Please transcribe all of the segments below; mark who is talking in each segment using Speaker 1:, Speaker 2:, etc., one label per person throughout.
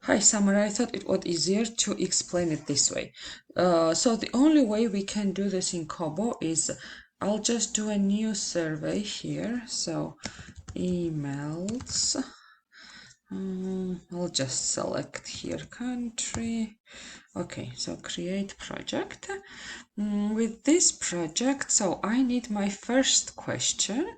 Speaker 1: Hi, Summer. I thought it was easier to explain it this way. So the only way we can do this in Kobo is I'll just do a new survey here. So emails. I'll just select here country. Okay, so create project. With this project, so I need my first question.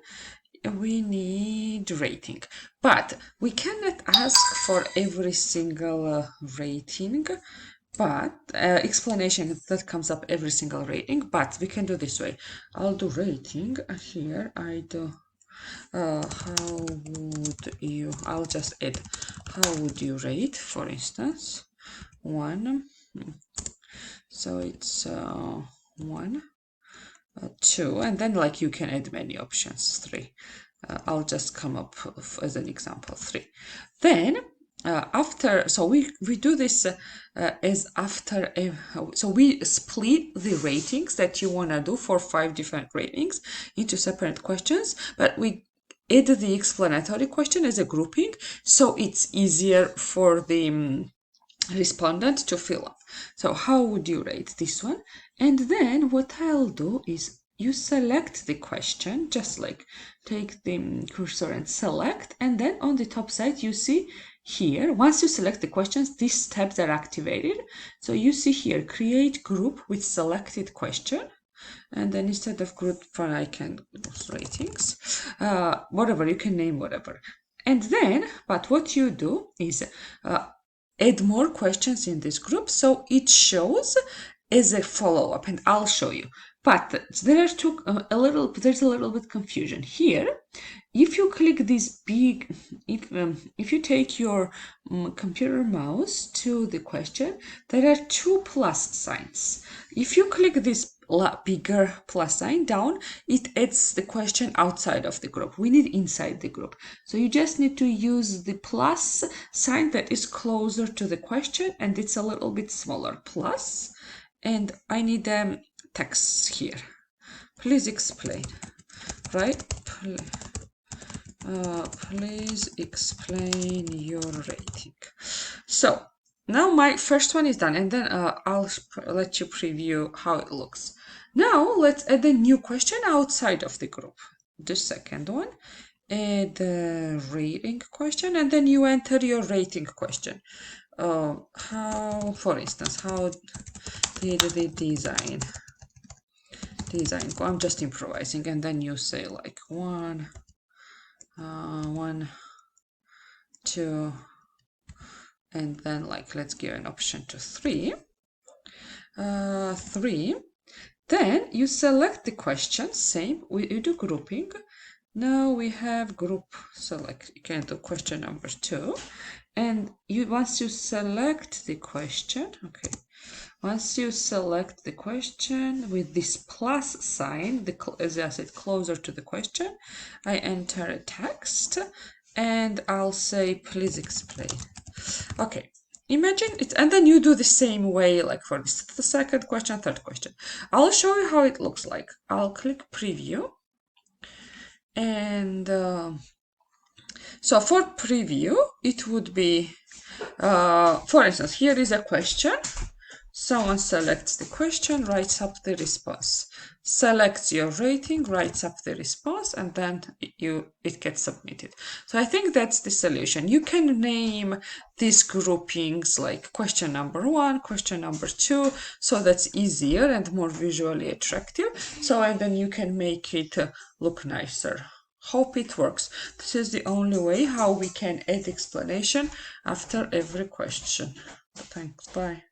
Speaker 1: We need rating, but we cannot ask for every single rating, but explanation that comes up every single rating, but we can do this way. I'll do rating here. I do how would you, I'll just add how would you rate, for instance, 1, so it's 1, 2, and then like you can add many options, 3. I'll just come up as an example 3. Then after, so we do this as after so we split the ratings that you want to do for 5 different ratings into separate questions, but we add the explanatory question as a grouping, so it's easier for the respondent to fill up. So how would you rate this one? And then what I'll do is you select the question, just like take the cursor and select, and then on the top side you see here, once you select the questions, these tabs are activated. So you see here, create group with selected question. And then instead of group one, I can use ratings, whatever, you can name whatever. And then, but what you do is add more questions in this group, so it shows as a follow-up, and I'll show you. But there are there's a little bit confusion here. If you click this big, if you take your computer mouse to the question, there are 2 plus signs. If you click this bigger plus sign down, it adds the question outside of the group. We need inside the group. So you just need to use the plus sign that is closer to the question, and it's a little bit smaller, plus. And I need text here. Please explain, right? Please explain your rating. So now my first one is done, and then I'll let you preview how it looks. Now let's add a new question outside of the group. The second one, add a rating question, and then you enter your rating question. How, for instance, how did the design go? I'm just improvising, and then you say like 1, 1, 2, and then like let's give an option to 3. 3. Then you select the question, same, you do grouping. Now we have group, so like you can do question number 2, and once you select the question, okay, once you select the question with this plus sign, as I said, closer to the question, I enter a text and I'll say, please explain. Okay, imagine it, and then you do the same way, like for this, the second question, third question. I'll show you how it looks like. I'll click preview, and so for preview, it would be, for instance, here is a question. Someone selects the question, writes up the response, selects your rating, writes up the response, and then it gets submitted. So I think that's the solution. You can name these groupings like question number 1, question number 2, so that's easier and more visually attractive. So, and then you can make it look nicer. Hope it works. This is the only way how we can add explanation after every question. Thanks, bye.